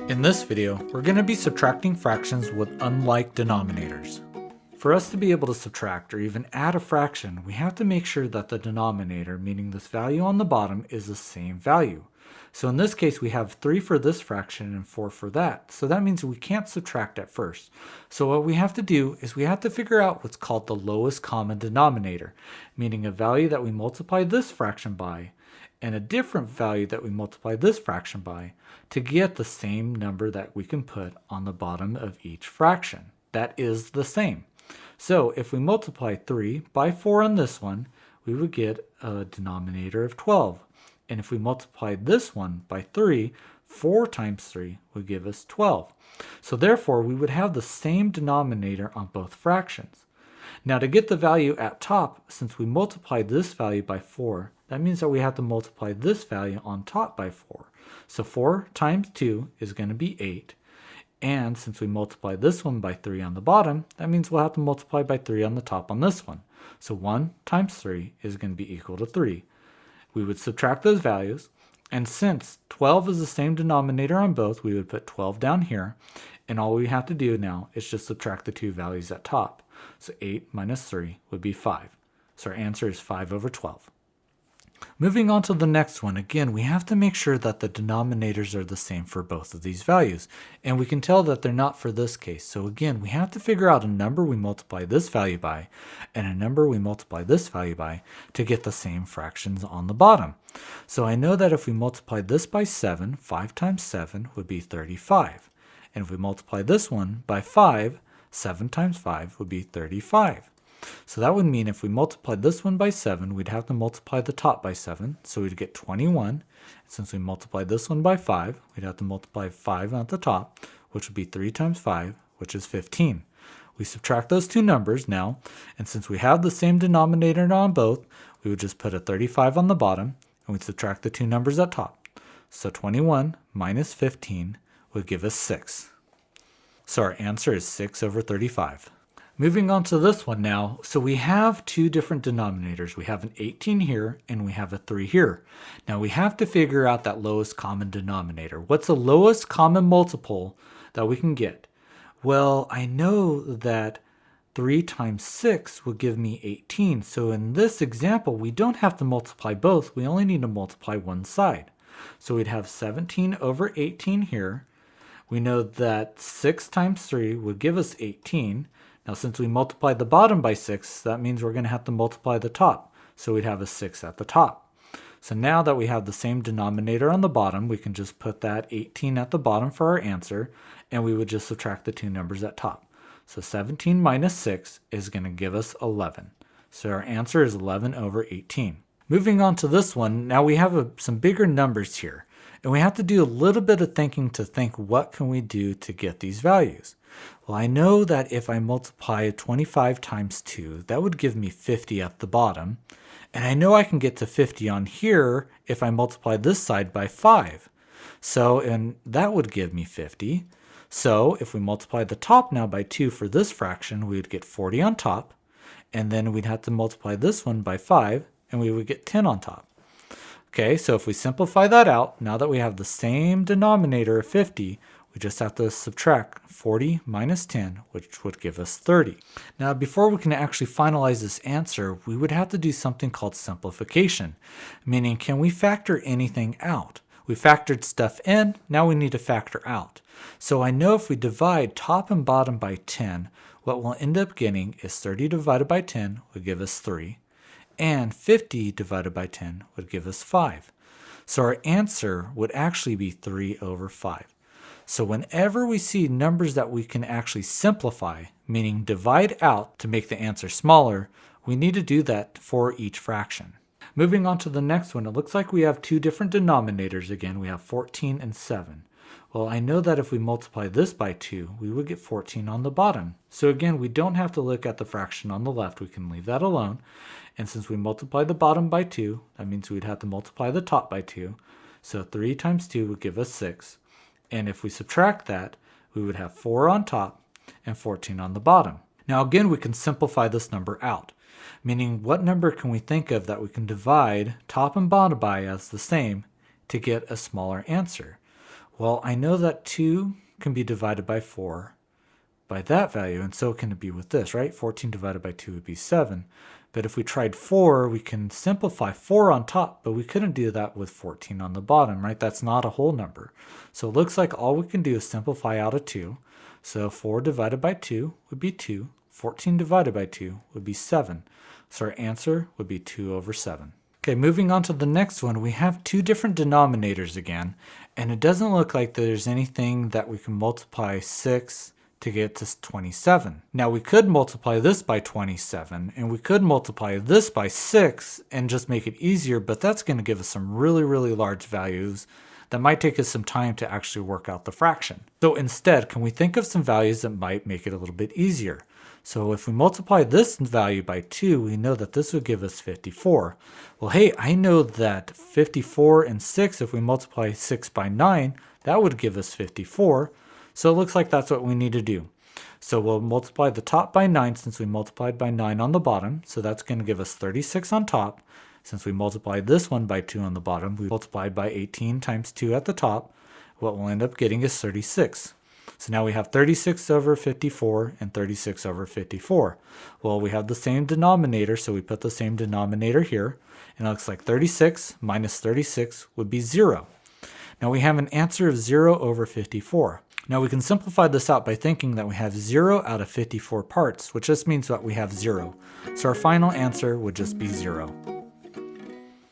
In this video, we're going to be subtracting fractions with unlike denominators. For us to be able to subtract or even add a fraction, we have to make sure that the denominator, meaning this value on the bottom, is the same value. So in this case, we have 3 for this fraction and 4 for that. So that means we can't subtract at first. So what we have to do is we have to figure out what's called the lowest common denominator, meaning a value that we multiply this fraction by and a different value that we multiply this fraction by to get the same number that we can put on the bottom of each fraction. That is the same. So if we multiply 3 by 4 on this one, we would get a denominator of 12. And if we multiply this one by 3, 4 times 3 would give us 12. So therefore, we would have the same denominator on both fractions. Now to get the value at top, since we multiplied this value by 4, that means that we have to multiply this value on top by 4. So 4 times 2 is going to be 8. And since we multiply this one by 3 on the bottom, that means we'll have to multiply by 3 on the top on this one. So 1 times 3 is going to be equal to 3. We would subtract those values, and since 12 is the same denominator on both, we would put 12 down here, and all we have to do now is just subtract the two values at top. So 8 minus 3 would be 5. So our answer is 5 over 12. Moving on to the next one, again, we have to make sure that the denominators are the same for both of these values. And we can tell that they're not for this case. So again, we have to figure out a number we multiply this value by and a number we multiply this value by to get the same fractions on the bottom. So I know that if we multiply this by 7, 5 times 7 would be 35. And if we multiply this one by 5, 7 times 5 would be 35. So that would mean if we multiplied this one by 7, we'd have to multiply the top by 7, so we'd get 21. And since we multiplied this one by 5, we'd have to multiply 5 at the top, which would be 3 times 5, which is 15. We subtract those two numbers now, and since we have the same denominator on both, we would just put a 35 on the bottom, and we'd subtract the two numbers at top. So 21 minus 15 would give us 6. So our answer is 6 over 35. Moving on to this one now, so we have two different denominators. We have an 18 here and we have a 3 here. Now we have to figure out that lowest common denominator. What's the lowest common multiple that we can get? Well, I know that 3 times 6 would give me 18. So in this example, we don't have to multiply both. We only need to multiply one side. So we'd have 17 over 18 here. We know that 6 times 3 would give us 18. Now since we multiplied the bottom by 6, that means we're going to have to multiply the top. So we'd have a 6 at the top. So now that we have the same denominator on the bottom, we can just put that 18 at the bottom for our answer, and we would just subtract the two numbers at top. So 17 minus 6 is going to give us 11. So our answer is 11 over 18. Moving on to this one, now we have some bigger numbers here. And we have to do a little bit of thinking to think what can we do to get these values. Well, I know that if I multiply 25 times 2, that would give me 50 at the bottom. And I know I can get to 50 on here if I multiply this side by 5. And that would give me 50. So if we multiply the top now by 2 for this fraction, we would get 40 on top. And then we'd have to multiply this one by 5, and we would get 10 on top. Okay, so if we simplify that out, now that we have the same denominator of 50, we just have to subtract 40 minus 10, which would give us 30. Now, before we can actually finalize this answer, we would have to do something called simplification, meaning can we factor anything out? We factored stuff in, now we need to factor out. So I know if we divide top and bottom by 10, what we'll end up getting is 30 divided by 10 would give us 3. And 50 divided by 10 would give us 5. So our answer would actually be 3 over 5. So whenever we see numbers that we can actually simplify, meaning divide out to make the answer smaller, we need to do that for each fraction. Moving on to the next one, it looks like we have two different denominators again. We have 14 and 7. Well, I know that if we multiply this by 2, we would get 14 on the bottom. So again, we don't have to look at the fraction on the left. We can leave that alone. And since we multiply the bottom by 2, that means we'd have to multiply the top by 2. So 3 times 2 would give us 6. And if we subtract that, we would have 4 on top and 14 on the bottom. Now again, we can simplify this number out, meaning what number can we think of that we can divide top and bottom by as the same to get a smaller answer? Well, I know that 2 can be divided by 4 by that value, and so can it be with this, right? 14 divided by 2 would be 7. But if we tried 4, we can simplify 4 on top, but we couldn't do that with 14 on the bottom, right? That's not a whole number. So it looks like all we can do is simplify out of 2. So 4 divided by 2 would be 2. 14 divided by 2 would be 7. So our answer would be 2 over 7. Okay, moving on to the next one, we have two different denominators again, and it doesn't look like there's anything that we can multiply 6 to get to 27. Now we could multiply this by 27, and we could multiply this by 6 and just make it easier, but that's going to give us some really large values that might take us some time to actually work out the fraction. So instead, can we think of some values that might make it a little bit easier? So if we multiply this value by 2, we know that this would give us 54. Well, hey, I know that 54 and 6, if we multiply 6 by 9, that would give us 54. So it looks like that's what we need to do. So we'll multiply the top by 9 since we multiplied by 9 on the bottom. So that's going to give us 36 on top. Since we multiplied this one by 2 on the bottom, we multiplied by 18 times 2 at the top. What we'll end up getting is 36. So now we have 36 over 54 and 36 over 54. Well, we have the same denominator, so we put the same denominator here. And it looks like 36 minus 36 would be 0. Now we have an answer of 0 over 54. Now we can simplify this out by thinking that we have 0 out of 54 parts, which just means that we have 0. So our final answer would just be 0.